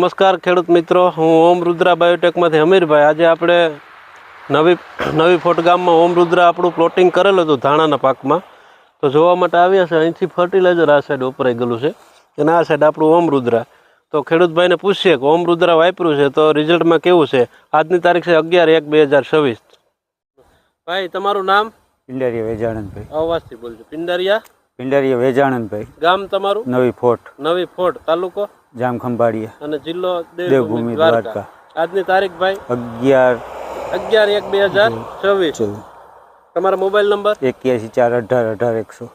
નમસ્કાર ખેડૂત મિત્રો, હું ઓમ રુદ્રા બાયોટેકમાંથી હમીરભાઈ. આજે આપણે નવી ફોટ ગામમાં ઓમ રુદ્રા આપણું પ્લોટિંગ કરેલું હતું ધાણાના પાકમાં, તો જોવા માટે આવ્યા છે. અહીંથી ફર્ટિલાઇઝર આ સાઈડ વપરાઈ ગયેલું છે અને આ સાઈડ આપણું ઓમ રુદ્રા. તો ખેડૂતભાઈને પૂછીએ કે ઓમ રુદ્રા વાપર્યું છે તો રિઝલ્ટમાં કેવું છે. આજની તારીખ છે 11/1/2026. ભાઈ તમારું નામ? પિંડારિયા વેજાણંદભાઈ. અવાજથી બોલજો. પિંડારિયા વેજાણંદભાઈ. ગામ તમારું? નવી ફોટ, તાલુકો જામખંભાળિયા અને જિલ્લો દેવભૂમિ દ્વારકા. આજની તારીખ ભાઈ 11/1/2026. તમારો મોબાઈલ નંબર? 81 418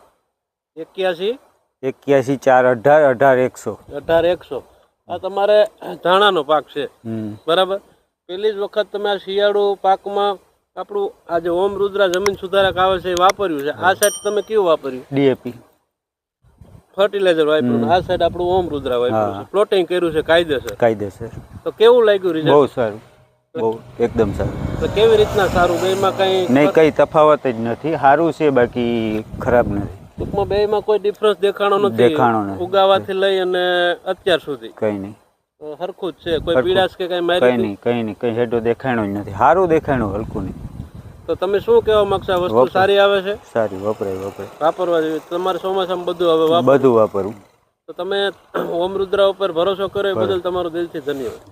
18 100. 81 81 418 18 100. આ તમારે ધાણાનો પાક છે, બરાબર? પહેલી જ વખત તમે આ શિયાળુ પાકમાં આપણું આ જે ઓમ રુદ્રા જમીન સુધારક આવે છે એ વાપર્યું છે. આ સાઈડ તમે કેવું વાપર્યું? ડીએપી ફર્ટિલાઇઝર વાપર્યું. આ સાઈડ આપણું ઓમ રુદ્રા વાપર્યું છે. પ્લોટિંગ કર્યું છે કાયદેસર. તો કેવું લાગ્યું રિઝલ્ટ? બહુ સારું, બહુ એકદમ સારું. તો કેવી રીતના સારું? બેમાં કઈ તફાવત જ નથી. સારું છે, બાકી ખરાબ નથી. ટૂંકમાં બેમાં કોઈ ડિફરન્સ દેખાણો નથી. ઉગાવાથી લઈ અને અત્યાર સુધી કઈ નહીં, હરખું જ છે. કોઈ પીડાશ કે કઈ મારી? કઈ નહીં, કઈ હેડો દેખાણો જ નથી. સારું દેખાણું, હલકું નહીં. તો તમે શું કહેવા માંગશો? આ વસ્તુ સારી આવે છે? સારી, વપરાય વાપરવા જેવી. તમારે ચોમાસામાં બધું હવે બધું વાપરવું. તો તમે ઓમ રુદ્રા ઉપર ભરોસો કર્યો એ બદલ તમારો દિલથી ધન્યવાદ.